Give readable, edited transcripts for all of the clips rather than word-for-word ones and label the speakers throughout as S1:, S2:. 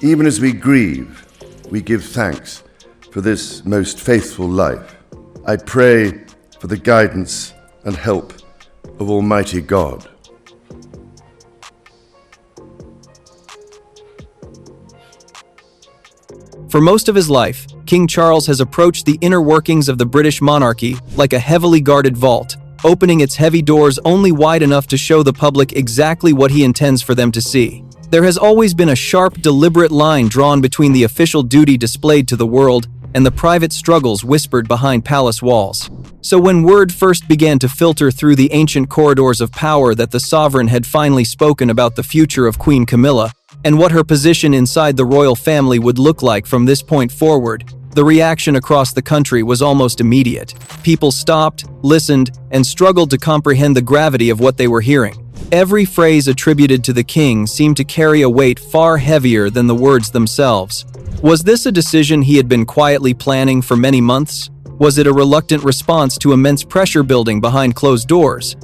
S1: Even as we grieve, we give thanks for this most faithful life. I pray for the guidance and help of Almighty God.
S2: For most of his life, King Charles has approached the inner workings of the British monarchy like a heavily guarded vault, opening its heavy doors only wide enough to show the public exactly what he intends for them to see. There has always been a sharp, deliberate line drawn between the official duty displayed to the world and the private struggles whispered behind palace walls. So when word first began to filter through the ancient corridors of power that the sovereign had finally spoken about the future of Queen Camilla, and what her position inside the royal family would look like from this point forward, the reaction across the country was almost immediate. People stopped, listened, and struggled to comprehend the gravity of what they were hearing. Every phrase attributed to the king seemed to carry a weight far heavier than the words themselves. Was this a decision he had been quietly planning for many months? Was it a reluctant response to immense pressure building behind closed doors?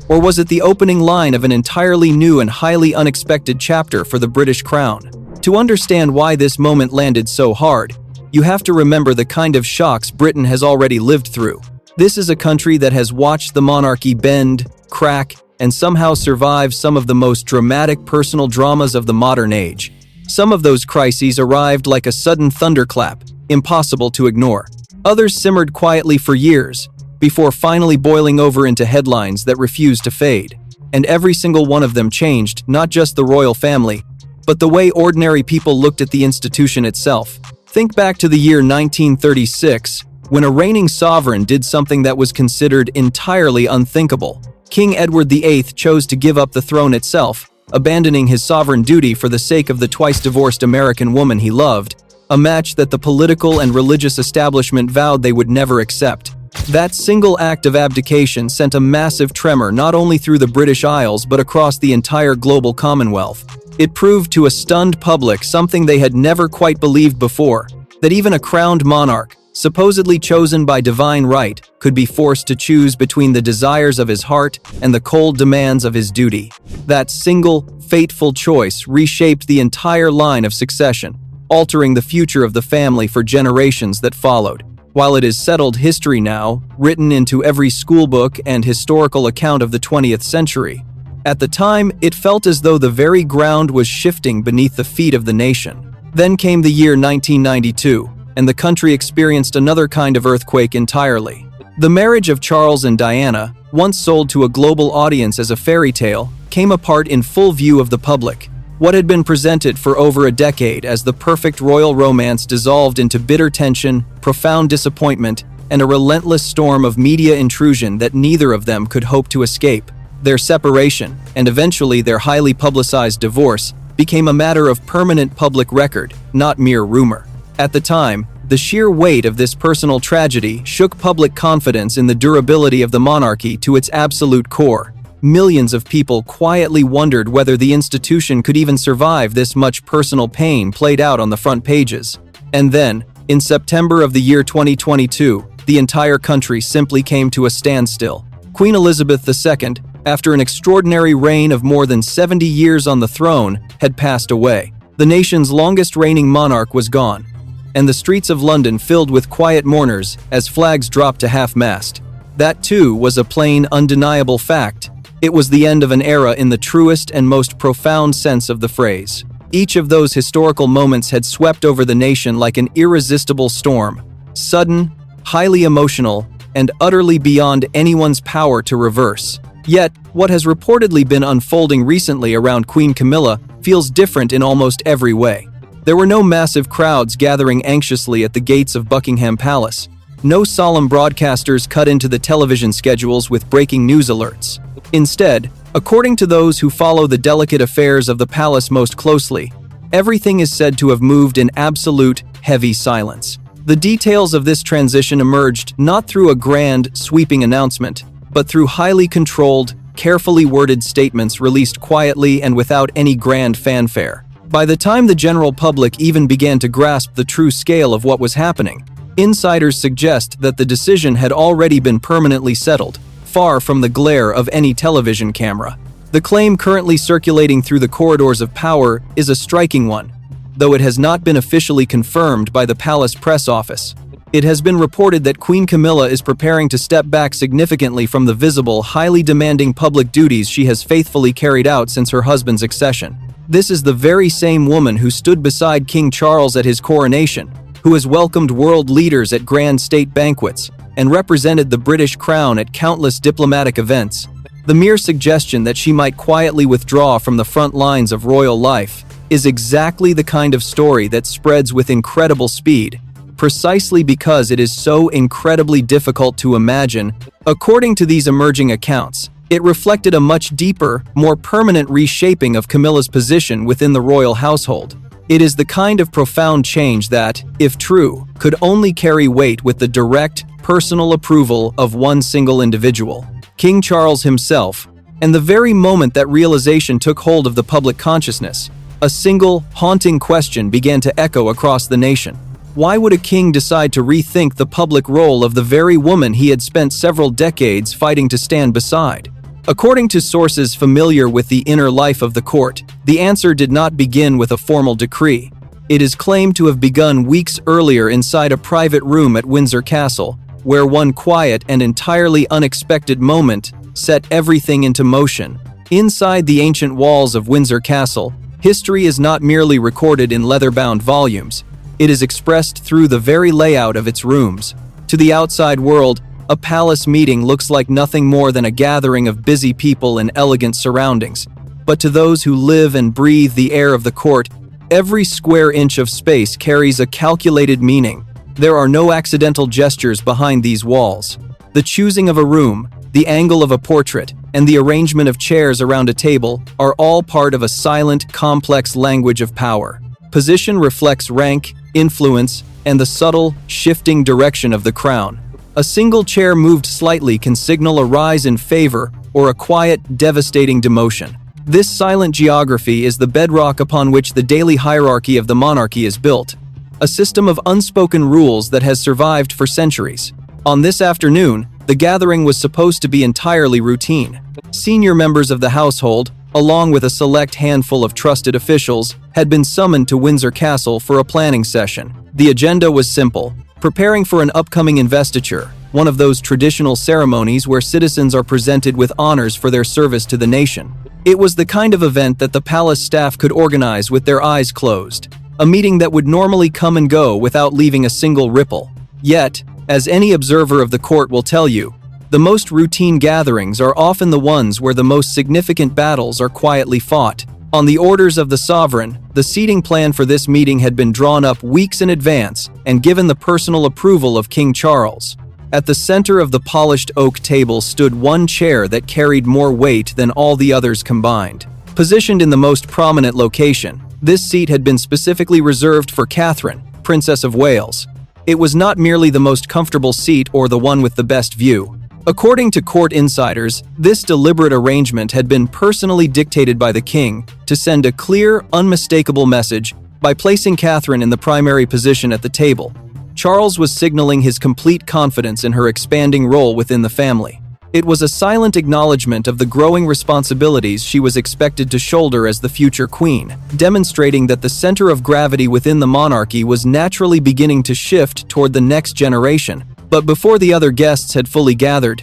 S2: Or was it the opening line of an entirely new and highly unexpected chapter for the British crown? To understand why this moment landed so hard, you have to remember the kind of shocks Britain has already lived through. This is a country that has watched the monarchy bend, crack, and somehow survive some of the most dramatic personal dramas of the modern age. Some of those crises arrived like a sudden thunderclap, impossible to ignore. Others simmered quietly for years, before finally boiling over into headlines that refused to fade. And every single one of them changed not just the royal family, but the way ordinary people looked at the institution itself. Think back to the year 1936, when a reigning sovereign did something that was considered entirely unthinkable. King Edward VIII chose to give up the throne itself, abandoning his sovereign duty for the sake of the twice-divorced American woman he loved, a match that the political and religious establishment vowed they would never accept. That single act of abdication sent a massive tremor not only through the British Isles but across the entire global Commonwealth. It proved to a stunned public something they had never quite believed before, that even a crowned monarch, supposedly chosen by divine right, could be forced to choose between the desires of his heart and the cold demands of his duty. That single, fateful choice reshaped the entire line of succession, altering the future of the family for generations that followed. While it is settled history now, written into every schoolbook and historical account of the 20th century, at the time, it felt as though the very ground was shifting beneath the feet of the nation. Then came the year 1992, and the country experienced another kind of earthquake entirely. The marriage of Charles and Diana, once sold to a global audience as a fairy tale, came apart in full view of the public. What had been presented for over a decade as the perfect royal romance dissolved into bitter tension, profound disappointment, and a relentless storm of media intrusion that neither of them could hope to escape. Their separation, and eventually their highly publicized divorce, became a matter of permanent public record, not mere rumor. At the time, the sheer weight of this personal tragedy shook public confidence in the durability of the monarchy to its absolute core. Millions of people quietly wondered whether the institution could even survive this much personal pain played out on the front pages. And then, in September of the year 2022, the entire country simply came to a standstill. Queen Elizabeth II, after an extraordinary reign of more than 70 years on the throne, had passed away. The nation's longest reigning monarch was gone, and the streets of London filled with quiet mourners as flags dropped to half-mast. That too was a plain, undeniable fact. It was the end of an era in the truest and most profound sense of the phrase. Each of those historical moments had swept over the nation like an irresistible storm, sudden, highly emotional, and utterly beyond anyone's power to reverse. Yet, what has reportedly been unfolding recently around Queen Camilla feels different in almost every way. There were no massive crowds gathering anxiously at the gates of Buckingham Palace. No solemn broadcasters cut into the television schedules with breaking news alerts. Instead, according to those who follow the delicate affairs of the palace most closely, everything is said to have moved in absolute, heavy silence. The details of this transition emerged not through a grand, sweeping announcement, but through highly controlled, carefully worded statements released quietly and without any grand fanfare. By the time the general public even began to grasp the true scale of what was happening, insiders suggest that the decision had already been permanently settled, far from the glare of any television camera. The claim currently circulating through the corridors of power is a striking one. though it has not been officially confirmed by the palace press office. It has been reported that Queen Camilla is preparing to step back significantly from the visible, highly demanding public duties she has faithfully carried out since her husband's accession. This is the very same woman who stood beside King Charles at his coronation, who has welcomed world leaders at grand state banquets, and represented the British crown at countless diplomatic events. The mere suggestion that she might quietly withdraw from the front lines of royal life is exactly the kind of story that spreads with incredible speed, precisely because it is so incredibly difficult to imagine. According to these emerging accounts, it reflected a much deeper, more permanent reshaping of Camilla's position within the royal household. It is the kind of profound change that, if true, could only carry weight with the direct, personal approval of one single individual, King Charles himself. And the very moment that realization took hold of the public consciousness, a single, haunting question began to echo across the nation. Why would a king decide to rethink the public role of the very woman he had spent several decades fighting to stand beside? According to sources familiar with the inner life of the court, the answer did not begin with a formal decree. It is claimed to have begun weeks earlier inside a private room at Windsor Castle, where one quiet and entirely unexpected moment set everything into motion. Inside the ancient walls of Windsor Castle, history is not merely recorded in leather-bound volumes. It is expressed through the very layout of its rooms. To the outside world, a palace meeting looks like nothing more than a gathering of busy people in elegant surroundings. But to those who live and breathe the air of the court, every square inch of space carries a calculated meaning. There are no accidental gestures behind these walls. The choosing of a room, the angle of a portrait, and the arrangement of chairs around a table are all part of a silent, complex language of power. Position reflects rank, influence, and the subtle, shifting direction of the crown. A single chair moved slightly can signal a rise in favor or a quiet, devastating demotion. This silent geography is the bedrock upon which the daily hierarchy of the monarchy is built, a system of unspoken rules that has survived for centuries. On this afternoon, the gathering was supposed to be entirely routine. Senior members of the household, along with a select handful of trusted officials, had been summoned to Windsor Castle for a planning session. The agenda was simple: preparing for an upcoming investiture, one of those traditional ceremonies where citizens are presented with honors for their service to the nation. It was the kind of event that the palace staff could organize with their eyes closed, a meeting that would normally come and go without leaving a single ripple. Yet, as any observer of the court will tell you, the most routine gatherings are often the ones where the most significant battles are quietly fought. On the orders of the sovereign, the seating plan for this meeting had been drawn up weeks in advance and given the personal approval of King Charles. At the center of the polished oak table stood one chair that carried more weight than all the others combined. Positioned in the most prominent location, this seat had been specifically reserved for Catherine, Princess of Wales. It was not merely the most comfortable seat or the one with the best view. According to court insiders, this deliberate arrangement had been personally dictated by the king to send a clear, unmistakable message. By placing Catherine in the primary position at the table, Charles was signaling his complete confidence in her expanding role within the family. It was a silent acknowledgement of the growing responsibilities she was expected to shoulder as the future queen, demonstrating that the center of gravity within the monarchy was naturally beginning to shift toward the next generation. But before the other guests had fully gathered,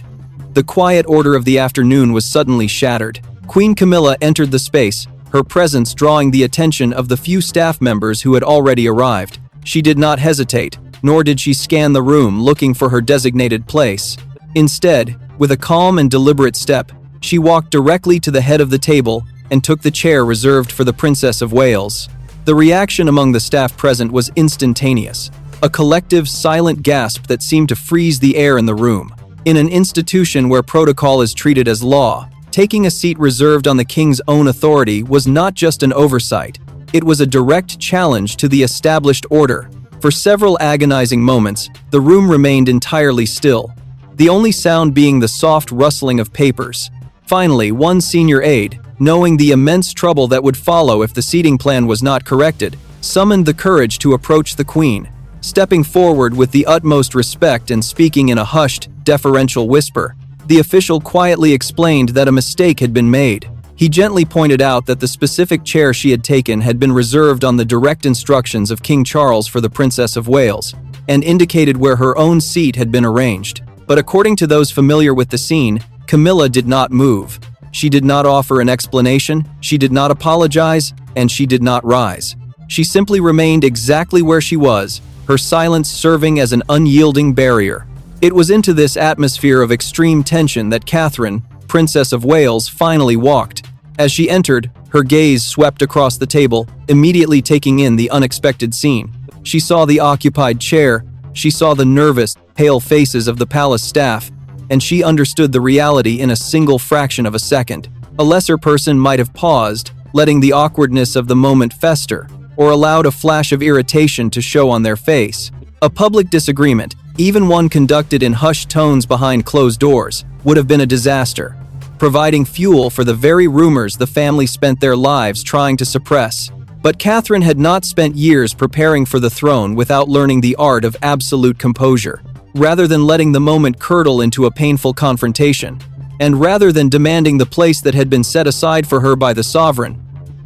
S2: the quiet order of the afternoon was suddenly shattered. Queen Camilla entered the space, her presence drawing the attention of the few staff members who had already arrived. She did not hesitate, nor did she scan the room looking for her designated place. Instead, with a calm and deliberate step, she walked directly to the head of the table and took the chair reserved for the Princess of Wales. The reaction among the staff present was instantaneous. A collective, silent gasp that seemed to freeze the air in the room. In an institution where protocol is treated as law, taking a seat reserved on the king's own authority was not just an oversight. It was a direct challenge to the established order. For several agonizing moments, the room remained entirely still, the only sound being the soft rustling of papers. Finally, one senior aide, knowing the immense trouble that would follow if the seating plan was not corrected, summoned the courage to approach the queen. Stepping forward with the utmost respect and speaking in a hushed, deferential whisper, the official quietly explained that a mistake had been made. He gently pointed out that the specific chair she had taken had been reserved on the direct instructions of King Charles for the Princess of Wales, and indicated where her own seat had been arranged. But according to those familiar with the scene, Camilla did not move. She did not offer an explanation, she did not apologize, and she did not rise. She simply remained exactly where she was, her silence serving as an unyielding barrier. It was into this atmosphere of extreme tension that Catherine, Princess of Wales, finally walked. As she entered, her gaze swept across the table, immediately taking in the unexpected scene. She saw the occupied chair, she saw the nervous, pale faces of the palace staff, and she understood the reality in a single fraction of a second. A lesser person might have paused, letting the awkwardness of the moment fester, or allowed a flash of irritation to show on their face. A public disagreement, even one conducted in hushed tones behind closed doors, would have been a disaster, providing fuel for the very rumors the family spent their lives trying to suppress. But Catherine had not spent years preparing for the throne without learning the art of absolute composure. Rather than letting the moment curdle into a painful confrontation, and rather than demanding the place that had been set aside for her by the sovereign,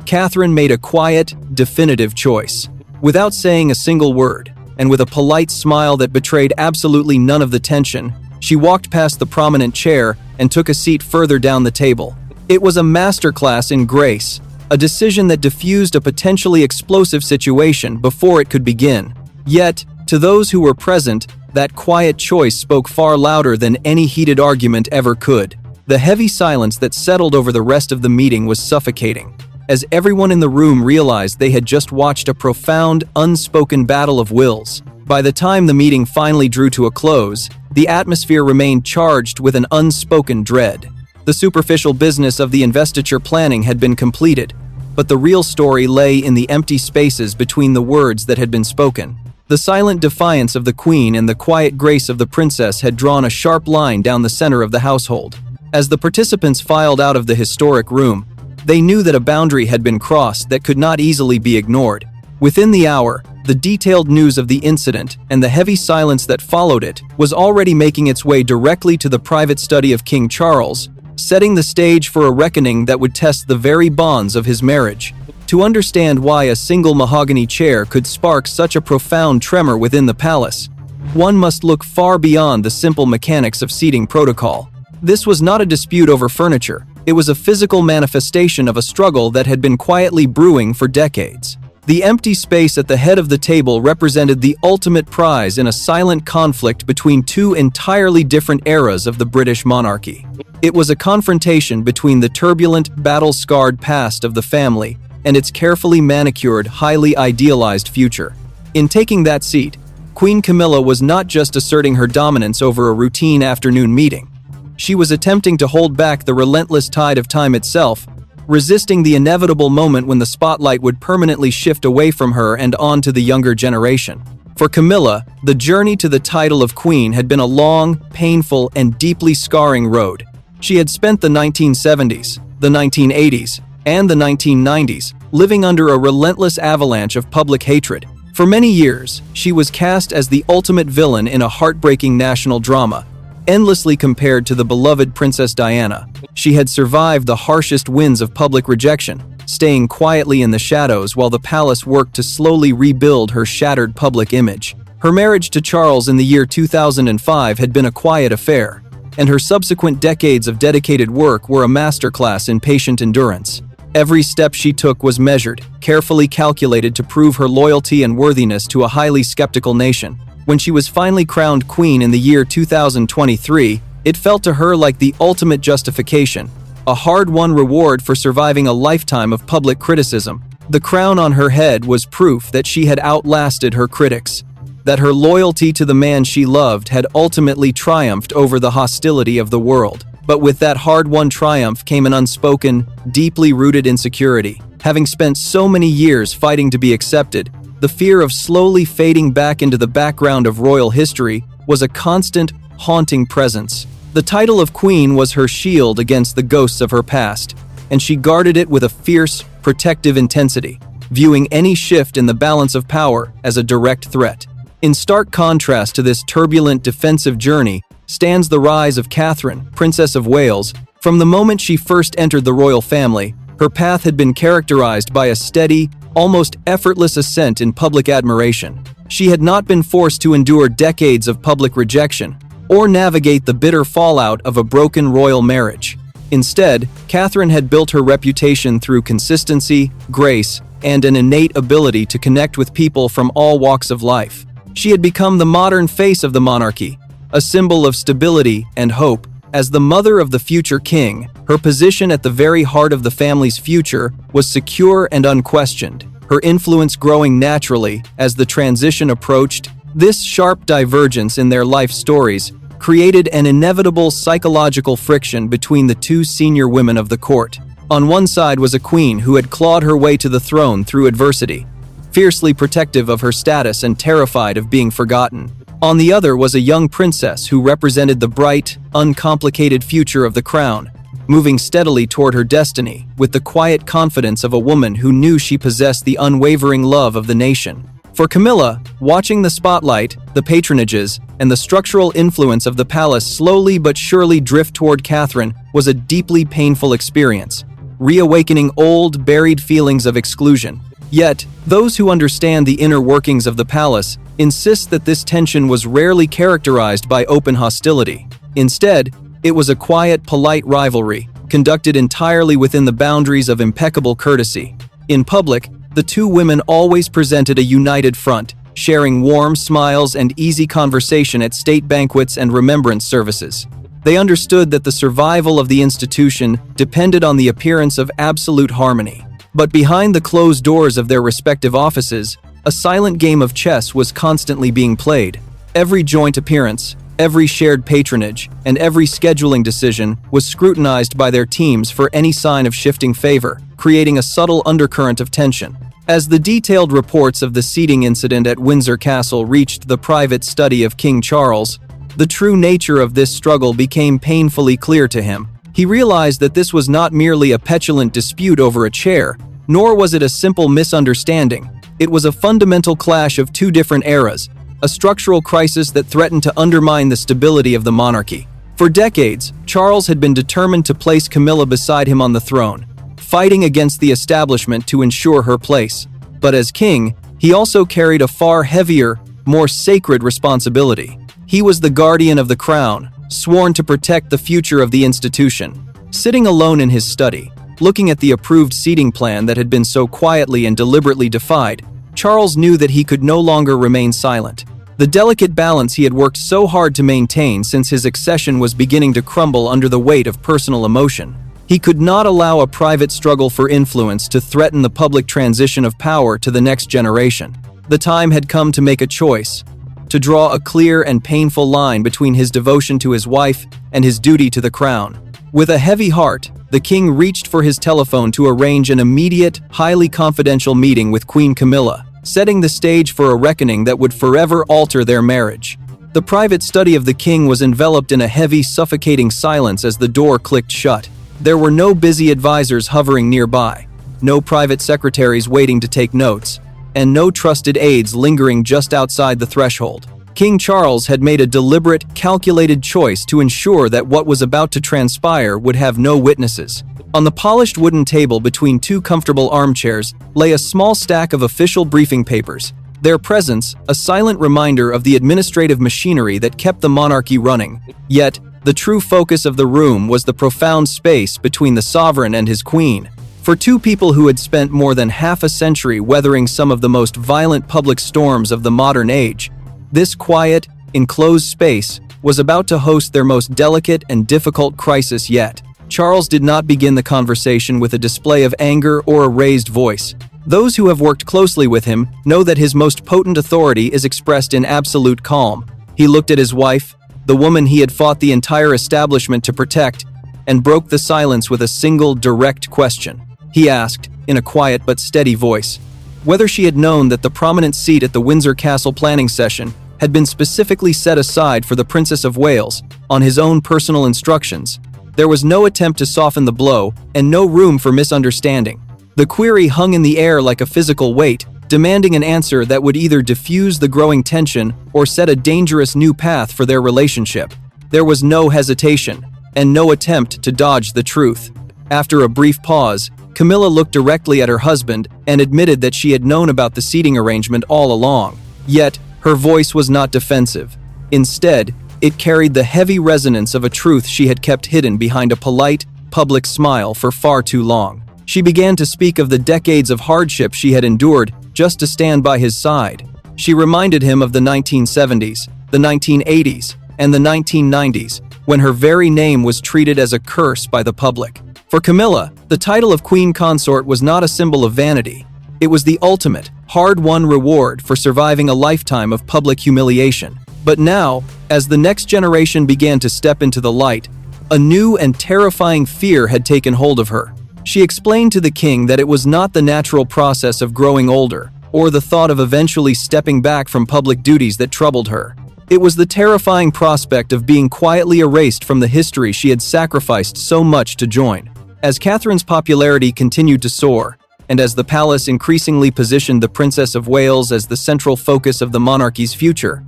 S2: Catherine made a quiet, definitive choice. Without saying a single word, and with a polite smile that betrayed absolutely none of the tension, she walked past the prominent chair and took a seat further down the table. It was a masterclass in grace, a decision that diffused a potentially explosive situation before it could begin. Yet, to those who were present, that quiet choice spoke far louder than any heated argument ever could. The heavy silence that settled over the rest of the meeting was suffocating, as everyone in the room realized they had just watched a profound, unspoken battle of wills. By the time the meeting finally drew to a close, the atmosphere remained charged with an unspoken dread. The superficial business of the investiture planning had been completed, but the real story lay in the empty spaces between the words that had been spoken. The silent defiance of the queen and the quiet grace of the princess had drawn a sharp line down the center of the household. As the participants filed out of the historic room, they knew that a boundary had been crossed that could not easily be ignored. Within the hour, the detailed news of the incident and the heavy silence that followed it was already making its way directly to the private study of King Charles, setting the stage for a reckoning that would test the very bonds of his marriage. To understand why a single mahogany chair could spark such a profound tremor within the palace, one must look far beyond the simple mechanics of seating protocol. This was not a dispute over furniture, it was a physical manifestation of a struggle that had been quietly brewing for decades. The empty space at the head of the table represented the ultimate prize in a silent conflict between two entirely different eras of the British monarchy. It was a confrontation between the turbulent, battle-scarred past of the family and its carefully manicured, highly idealized future. In taking that seat, Queen Camilla was not just asserting her dominance over a routine afternoon meeting. She was attempting to hold back the relentless tide of time itself, resisting the inevitable moment when the spotlight would permanently shift away from her and onto the younger generation. For Camilla, the journey to the title of queen had been a long, painful, and deeply scarring road. She had spent the 1970s, the 1980s, and the 1990s living under a relentless avalanche of public hatred. For many years, she was cast as the ultimate villain in a heartbreaking national drama, endlessly compared to the beloved Princess Diana. She had survived the harshest winds of public rejection, staying quietly in the shadows while the palace worked to slowly rebuild her shattered public image. Her marriage to Charles in the year 2005 had been a quiet affair, and her subsequent decades of dedicated work were a masterclass in patient endurance. Every step she took was measured, carefully calculated to prove her loyalty and worthiness to a highly skeptical nation. When she was finally crowned queen in the year 2023, it felt to her like the ultimate justification, a hard-won reward for surviving a lifetime of public criticism. The crown on her head was proof that she had outlasted her critics, that her loyalty to the man she loved had ultimately triumphed over the hostility of the world. But with that hard-won triumph came an unspoken, deeply rooted insecurity. Having spent so many years fighting to be accepted, the fear of slowly fading back into the background of royal history was a constant, haunting presence. The title of queen was her shield against the ghosts of her past, and she guarded it with a fierce, protective intensity, viewing any shift in the balance of power as a direct threat. In stark contrast to this turbulent defensive journey stands the rise of Catherine, Princess of Wales, From the moment she first entered the royal family, her path had been characterized by a steady, almost effortless ascent in public admiration. She had not been forced to endure decades of public rejection or navigate the bitter fallout of a broken royal marriage. Instead, Catherine had built her reputation through consistency, grace, and an innate ability to connect with people from all walks of life. She had become the modern face of the monarchy, a symbol of stability and hope. As the mother of the future king, her position at the very heart of the family's future was secure and unquestioned, her influence growing naturally as the transition approached. This sharp divergence in their life stories created an inevitable psychological friction between the two senior women of the court. On one side was a queen who had clawed her way to the throne through adversity, fiercely protective of her status and terrified of being forgotten. On the other was a young princess who represented the bright, uncomplicated future of the crown, moving steadily toward her destiny with the quiet confidence of a woman who knew she possessed the unwavering love of the nation. For Camilla, watching the spotlight, the patronages, and the structural influence of the palace slowly but surely drift toward Catherine was a deeply painful experience, reawakening old, buried feelings of exclusion. Yet, those who understand the inner workings of the palace insist that this tension was rarely characterized by open hostility. Instead, it was a quiet, polite rivalry, conducted entirely within the boundaries of impeccable courtesy. In public, the two women always presented a united front, sharing warm smiles and easy conversation at state banquets and remembrance services. They understood that the survival of the institution depended on the appearance of absolute harmony. But behind the closed doors of their respective offices, a silent game of chess was constantly being played. Every joint appearance, every shared patronage, and every scheduling decision was scrutinized by their teams for any sign of shifting favor, creating a subtle undercurrent of tension. As the detailed reports of the seating incident at Windsor Castle reached the private study of King Charles, the true nature of this struggle became painfully clear to him. He realized that this was not merely a petulant dispute over a chair, nor was it a simple misunderstanding. It was a fundamental clash of two different eras, a structural crisis that threatened to undermine the stability of the monarchy. For decades, Charles had been determined to place Camilla beside him on the throne, fighting against the establishment to ensure her place. But as king, he also carried a far heavier, more sacred responsibility. He was the guardian of the crown, sworn to protect the future of the institution. Sitting alone in his study, looking at the approved seating plan that had been so quietly and deliberately defied, Charles knew that he could no longer remain silent. The delicate balance he had worked so hard to maintain since his accession was beginning to crumble under the weight of personal emotion. He could not allow a private struggle for influence to threaten the public transition of power to the next generation. The time had come to make a choice, to draw a clear and painful line between his devotion to his wife and his duty to the crown. With a heavy heart, the king reached for his telephone to arrange an immediate, highly confidential meeting with Queen Camilla, setting the stage for a reckoning that would forever alter their marriage. The private study of the king was enveloped in a heavy, suffocating silence as the door clicked shut. There were no busy advisors hovering nearby, no private secretaries waiting to take notes, and no trusted aides lingering just outside the threshold. King Charles had made a deliberate, calculated choice to ensure that what was about to transpire would have no witnesses. On the polished wooden table between two comfortable armchairs lay a small stack of official briefing papers, their presence a silent reminder of the administrative machinery that kept the monarchy running. Yet, the true focus of the room was the profound space between the sovereign and his queen. For two people who had spent more than half a century weathering some of the most violent public storms of the modern age, this quiet, enclosed space was about to host their most delicate and difficult crisis yet. Charles did not begin the conversation with a display of anger or a raised voice. Those who have worked closely with him know that his most potent authority is expressed in absolute calm. He looked at his wife, the woman he had fought the entire establishment to protect, and broke the silence with a single direct question. He asked, in a quiet but steady voice, whether she had known that the prominent seat at the Windsor Castle planning session had been specifically set aside for the Princess of Wales on his own personal instructions. There was no attempt to soften the blow and no room for misunderstanding. The query hung in the air like a physical weight, demanding an answer that would either diffuse the growing tension or set a dangerous new path for their relationship. There was no hesitation. and no attempt to dodge the truth. After a brief pause, Camilla looked directly at her husband and admitted that she had known about the seating arrangement all along. Yet, her voice was not defensive. Instead, it carried the heavy resonance of a truth she had kept hidden behind a polite, public smile for far too long. She began to speak of the decades of hardship she had endured just to stand by his side. She reminded him of the 1970s, the 1980s, and the 1990s, when her very name was treated as a curse by the public. For Camilla, the title of Queen Consort was not a symbol of vanity. It was the ultimate, hard-won reward for surviving a lifetime of public humiliation. But now, as the next generation began to step into the light, a new and terrifying fear had taken hold of her. She explained to the king that it was not the natural process of growing older, or the thought of eventually stepping back from public duties that troubled her. It was the terrifying prospect of being quietly erased from the history she had sacrificed so much to join. As Catherine's popularity continued to soar, and as the palace increasingly positioned the Princess of Wales as the central focus of the monarchy's future,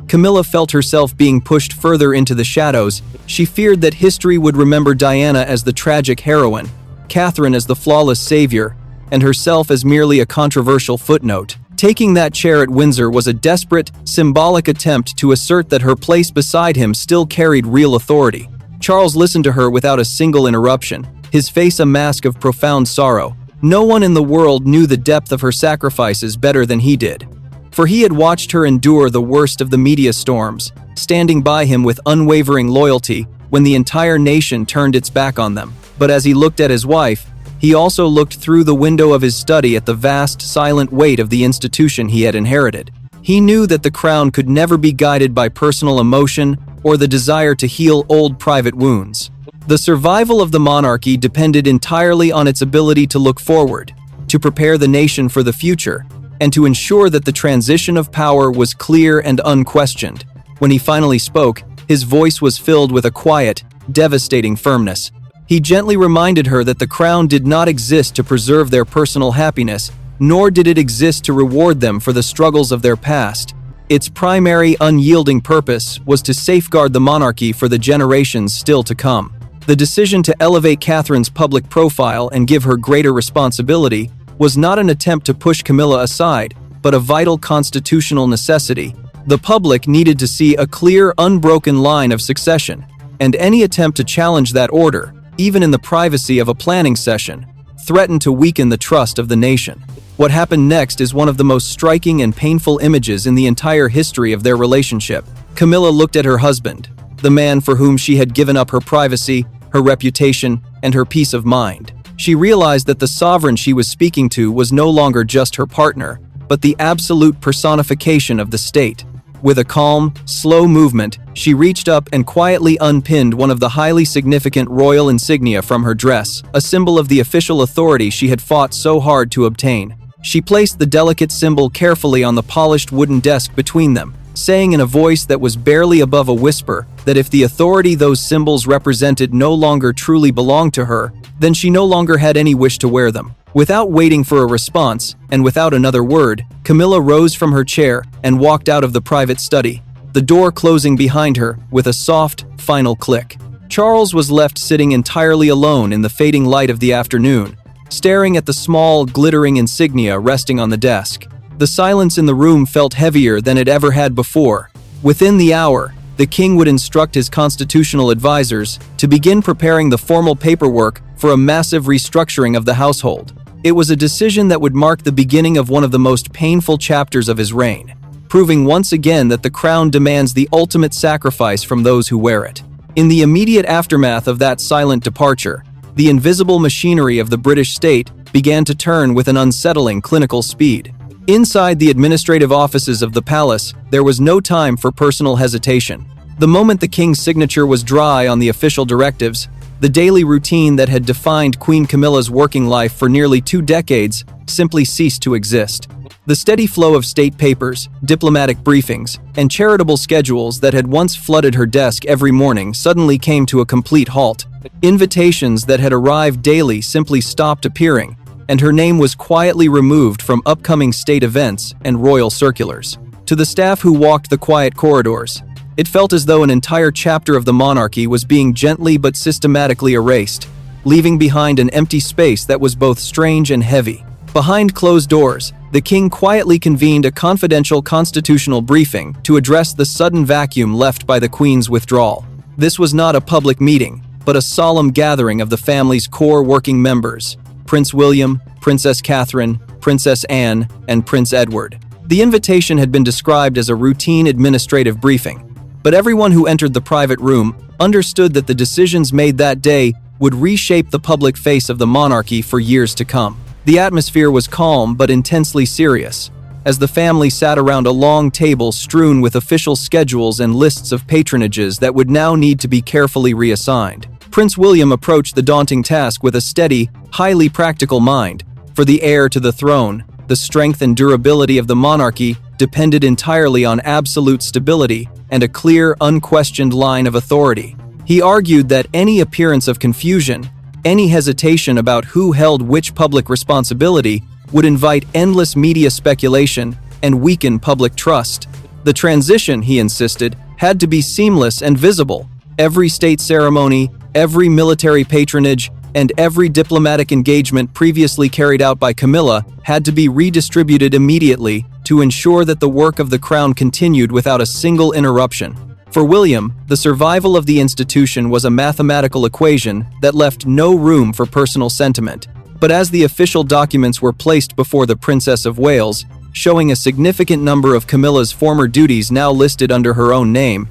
S2: Camilla felt herself being pushed further into the shadows. She feared that history would remember Diana as the tragic heroine, Catherine as the flawless savior, and herself as merely a controversial footnote. Taking that chair at Windsor was a desperate, symbolic attempt to assert that her place beside him still carried real authority. Charles listened to her without a single interruption, his face a mask of profound sorrow. No one in the world knew the depth of her sacrifices better than he did. For he had watched her endure the worst of the media storms, standing by him with unwavering loyalty when the entire nation turned its back on them. But as he looked at his wife, he also looked through the window of his study at the vast, silent weight of the institution he had inherited. He knew that the crown could never be guided by personal emotion or the desire to heal old private wounds. The survival of the monarchy depended entirely on its ability to look forward, to prepare the nation for the future, and to ensure that the transition of power was clear and unquestioned. When he finally spoke, his voice was filled with a quiet, devastating firmness. He gently reminded her that the crown did not exist to preserve their personal happiness, nor did it exist to reward them for the struggles of their past. Its primary, unyielding purpose was to safeguard the monarchy for the generations still to come. The decision to elevate Catherine's public profile and give her greater responsibility was not an attempt to push Camilla aside, but a vital constitutional necessity. The public needed to see a clear, unbroken line of succession, and any attempt to challenge that order, even in the privacy of a planning session, threatened to weaken the trust of the nation. What happened next is one of the most striking and painful images in the entire history of their relationship. Camilla looked at her husband, the man for whom she had given up her privacy, her reputation, and her peace of mind. She realized that the sovereign she was speaking to was no longer just her partner, but the absolute personification of the state. With a calm, slow movement, she reached up and quietly unpinned one of the highly significant royal insignia from her dress, a symbol of the official authority she had fought so hard to obtain. She placed the delicate symbol carefully on the polished wooden desk between them, saying in a voice that was barely above a whisper that if the authority those symbols represented no longer truly belonged to her, then she no longer had any wish to wear them. Without waiting for a response, and without another word, Camilla rose from her chair and walked out of the private study, the door closing behind her with a soft, final click. Charles was left sitting entirely alone in the fading light of the afternoon, staring at the small, glittering insignia resting on the desk. The silence in the room felt heavier than it ever had before. Within the hour, the king would instruct his constitutional advisors to begin preparing the formal paperwork for a massive restructuring of the household. It was a decision that would mark the beginning of one of the most painful chapters of his reign, proving once again that the crown demands the ultimate sacrifice from those who wear it. In the immediate aftermath of that silent departure, the invisible machinery of the British state began to turn with an unsettling clinical speed. Inside the administrative offices of the palace, there was no time for personal hesitation. The moment the king's signature was dry on the official directives, the daily routine that had defined Queen Camilla's working life for nearly 2 decades simply ceased to exist. The steady flow of state papers, diplomatic briefings, and charitable schedules that had once flooded her desk every morning suddenly came to a complete halt. Invitations that had arrived daily simply stopped appearing, and her name was quietly removed from upcoming state events and royal circulars. To the staff who walked the quiet corridors, It felt as though an entire chapter of the monarchy was being gently but systematically erased, leaving behind an empty space that was both strange and heavy. Behind closed doors, the king quietly convened a confidential constitutional briefing to address the sudden vacuum left by the queen's withdrawal. This was not a public meeting, but a solemn gathering of the family's core working members: Prince William, Princess Catherine, Princess Anne, and Prince Edward. The invitation had been described as a routine administrative briefing, but everyone who entered the private room understood that the decisions made that day would reshape the public face of the monarchy for years to come. The atmosphere was calm but intensely serious, as the family sat around a long table strewn with official schedules and lists of patronages that would now need to be carefully reassigned. Prince William approached the daunting task with a steady, highly practical mind. For the heir to the throne, the strength and durability of the monarchy depended entirely on absolute stability and a clear, unquestioned line of authority. He argued that any appearance of confusion, any hesitation about who held which public responsibility, would invite endless media speculation and weaken public trust. The transition, he insisted, had to be seamless and visible. Every state ceremony, every military patronage, and every diplomatic engagement previously carried out by Camilla had to be redistributed immediately to ensure that the work of the crown continued without a single interruption. For William, the survival of the institution was a mathematical equation that left no room for personal sentiment. But as the official documents were placed before the Princess of Wales, showing a significant number of Camilla's former duties now listed under her own name,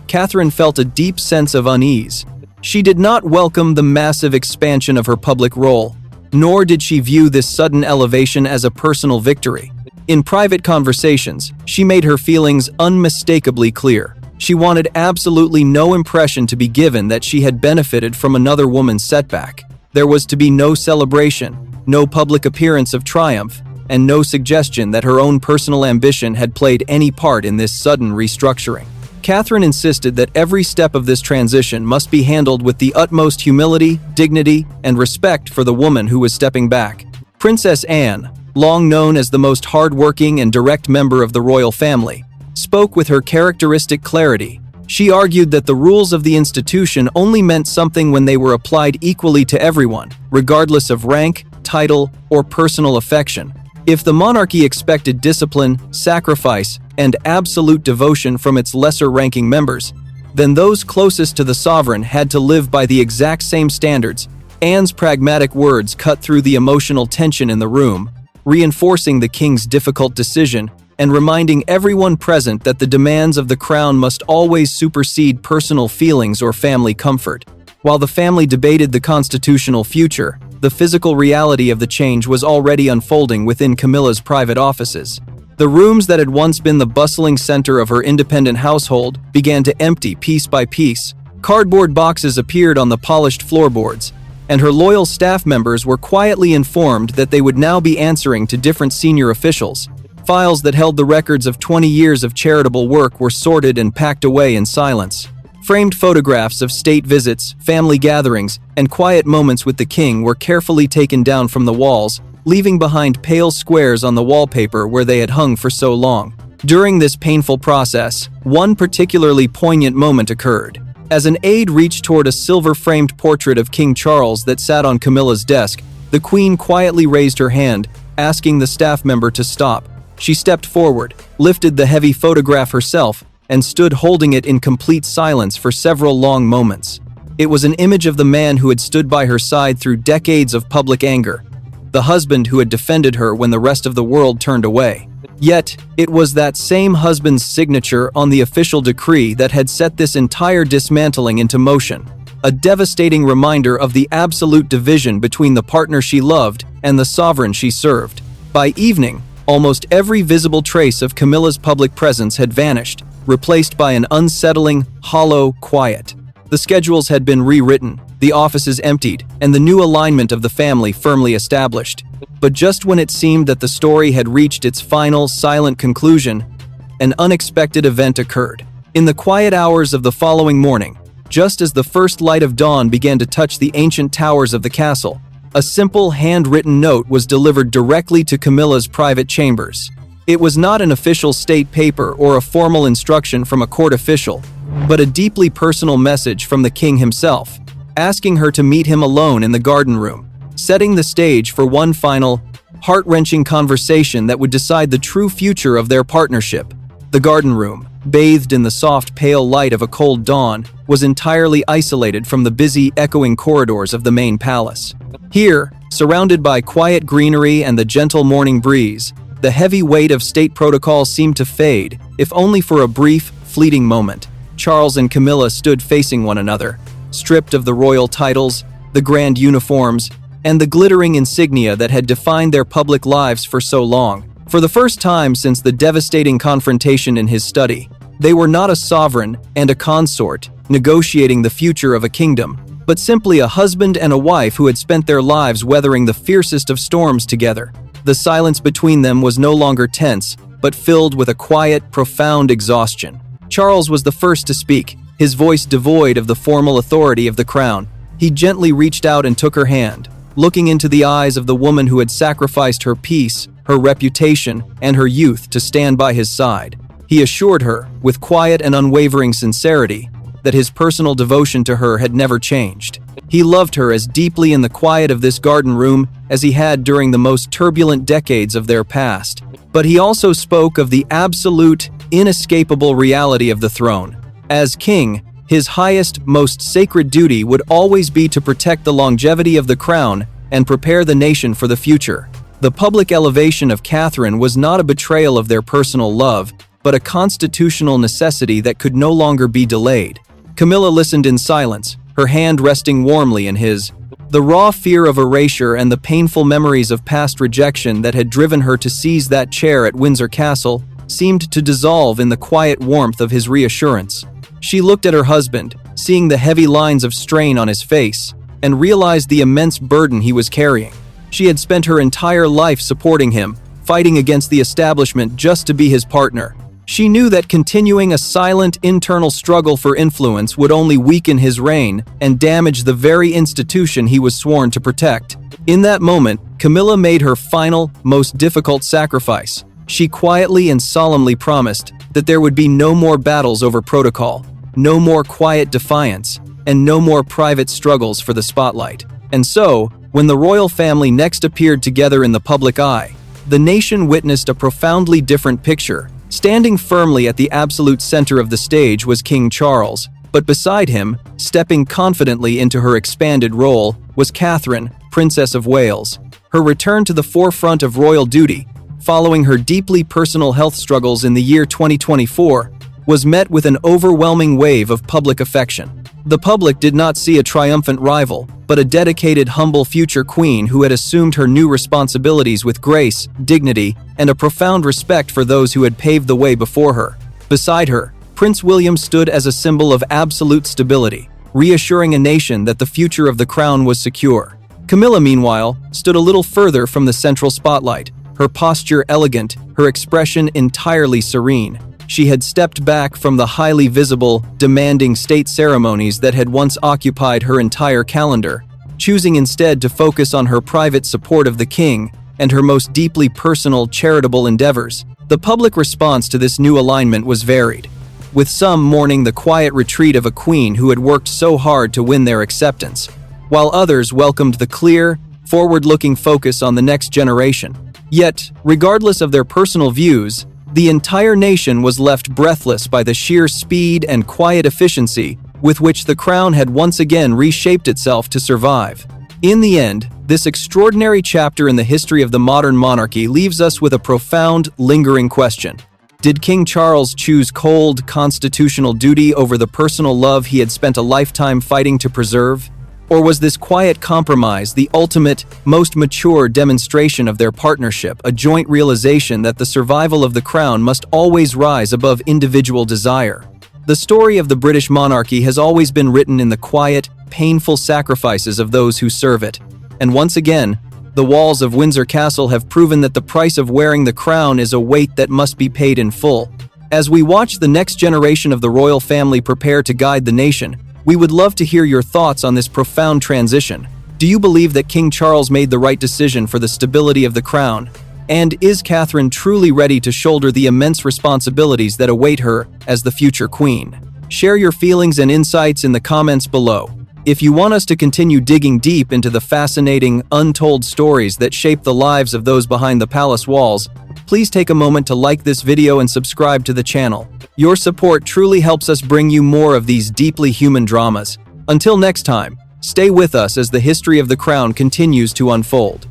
S2: Catherine felt a deep sense of unease. She did not welcome the massive expansion of her public role, nor did she view this sudden elevation as a personal victory. In private conversations, she made her feelings unmistakably clear. She wanted absolutely no impression to be given that she had benefited from another woman's setback. There was to be no celebration, no public appearance of triumph, and no suggestion that her own personal ambition had played any part in this sudden restructuring. Catherine insisted that every step of this transition must be handled with the utmost humility, dignity, and respect for the woman who was stepping back. Princess Anne, long known as the most hard-working and direct member of the royal family, spoke with her characteristic clarity. She argued that the rules of the institution only meant something when they were applied equally to everyone, regardless of rank, title, or personal affection. If the monarchy expected discipline, sacrifice, and absolute devotion from its lesser-ranking members, then those closest to the sovereign had to live by the exact same standards. Anne's pragmatic words cut through the emotional tension in the room, reinforcing the king's difficult decision and reminding everyone present that the demands of the crown must always supersede personal feelings or family comfort. While the family debated the constitutional future, the physical reality of the change was already unfolding within Camilla's private offices. The rooms that had once been the bustling center of her independent household began to empty piece by piece. Cardboard boxes appeared on the polished floorboards, and her loyal staff members were quietly informed that they would now be answering to different senior officials. Files that held the records of 20 years of charitable work were sorted and packed away in silence. Framed photographs of state visits, family gatherings, and quiet moments with the king were carefully taken down from the walls, leaving behind pale squares on the wallpaper where they had hung for so long. During this painful process, one particularly poignant moment occurred. As an aide reached toward a silver-framed portrait of King Charles that sat on Camilla's desk, the queen quietly raised her hand, asking the staff member to stop. She stepped forward, lifted the heavy photograph herself, and stood holding it in complete silence for several long moments. It was an image of the man who had stood by her side through decades of public anger, the husband who had defended her when the rest of the world turned away. Yet, it was that same husband's signature on the official decree that had set this entire dismantling into motion, a devastating reminder of the absolute division between the partner she loved and the sovereign she served. By evening, almost every visible trace of Camilla's public presence had vanished, replaced by an unsettling, hollow quiet. The schedules had been rewritten, the offices emptied, and the new alignment of the family firmly established. But just when it seemed that the story had reached its final, silent conclusion, an unexpected event occurred. In the quiet hours of the following morning, just as the first light of dawn began to touch the ancient towers of the castle, a simple handwritten note was delivered directly to Camilla's private chambers. It was not an official state paper or a formal instruction from a court official. but a deeply personal message from the king himself, asking her to meet him alone in the garden room, setting the stage for one final, heart-wrenching conversation that would decide the true future of their partnership. The garden room, bathed in the soft, pale light of a cold dawn, was entirely isolated from the busy, echoing corridors of the main palace. Here, surrounded by quiet greenery and the gentle morning breeze, the heavy weight of state protocol seemed to fade, if only for a brief, fleeting moment. Charles and Camilla stood facing one another, stripped of the royal titles, the grand uniforms, and the glittering insignia that had defined their public lives for so long. For the first time since the devastating confrontation in his study, they were not a sovereign and a consort negotiating the future of a kingdom, but simply a husband and a wife who had spent their lives weathering the fiercest of storms together. The silence between them was no longer tense, but filled with a quiet, profound exhaustion. Charles was the first to speak, his voice devoid of the formal authority of the crown. He gently reached out and took her hand, looking into the eyes of the woman who had sacrificed her peace, her reputation, and her youth to stand by his side. He assured her, with quiet and unwavering sincerity, that his personal devotion to her had never changed. He loved her as deeply in the quiet of this garden room as he had during the most turbulent decades of their past. But he also spoke of the absolute, inescapable reality of the throne. As king, his highest, most sacred duty would always be to protect the longevity of the crown and prepare the nation for the future. The public elevation of Catherine was not a betrayal of their personal love, but a constitutional necessity that could no longer be delayed. Camilla listened in silence, her hand resting warmly in his. The raw fear of erasure and the painful memories of past rejection that had driven her to seize that chair at Windsor Castle seemed to dissolve in the quiet warmth of his reassurance. She looked at her husband, seeing the heavy lines of strain on his face, and realized the immense burden he was carrying. She had spent her entire life supporting him, fighting against the establishment just to be his partner. She knew that continuing a silent internal struggle for influence would only weaken his reign and damage the very institution he was sworn to protect. In that moment, Camilla made her final, most difficult sacrifice. She quietly and solemnly promised that there would be no more battles over protocol, no more quiet defiance, and no more private struggles for the spotlight. And so, when the royal family next appeared together in the public eye, the nation witnessed a profoundly different picture. Standing firmly at the absolute center of the stage was King Charles, but beside him, stepping confidently into her expanded role, was Catherine, Princess of Wales. Her return to the forefront of royal duty, following her deeply personal health struggles in the year 2024, was met with an overwhelming wave of public affection. The public did not see a triumphant rival, but a dedicated, humble future queen who had assumed her new responsibilities with grace, dignity, and a profound respect for those who had paved the way before her. Beside her, Prince William stood as a symbol of absolute stability, reassuring a nation that the future of the crown was secure. Camilla, meanwhile, stood a little further from the central spotlight, her posture elegant, her expression entirely serene. She had stepped back from the highly visible, demanding state ceremonies that had once occupied her entire calendar, choosing instead to focus on her private support of the king and her most deeply personal, charitable endeavors. The public response to this new alignment was varied, with some mourning the quiet retreat of a queen who had worked so hard to win their acceptance, while others welcomed the clear, forward-looking focus on the next generation. Yet, regardless of their personal views, the entire nation was left breathless by the sheer speed and quiet efficiency with which the crown had once again reshaped itself to survive. In the end, this extraordinary chapter in the history of the modern monarchy leaves us with a profound, lingering question. Did King Charles choose cold, constitutional duty over the personal love he had spent a lifetime fighting to preserve? Or was this quiet compromise the ultimate, most mature demonstration of their partnership, a joint realization that the survival of the crown must always rise above individual desire? The story of the British monarchy has always been written in the quiet, painful sacrifices of those who serve it. And once again, the walls of Windsor Castle have proven that the price of wearing the crown is a weight that must be paid in full. As we watch the next generation of the royal family prepare to guide the nation, we would love to hear your thoughts on this profound transition. Do you believe that King Charles made the right decision for the stability of the crown? And is Catherine truly ready to shoulder the immense responsibilities that await her as the future queen? Share your feelings and insights in the comments below. If you want us to continue digging deep into the fascinating, untold stories that shape the lives of those behind the palace walls, please take a moment to like this video and subscribe to the channel. Your support truly helps us bring you more of these deeply human dramas. Until next time, stay with us as the history of the crown continues to unfold.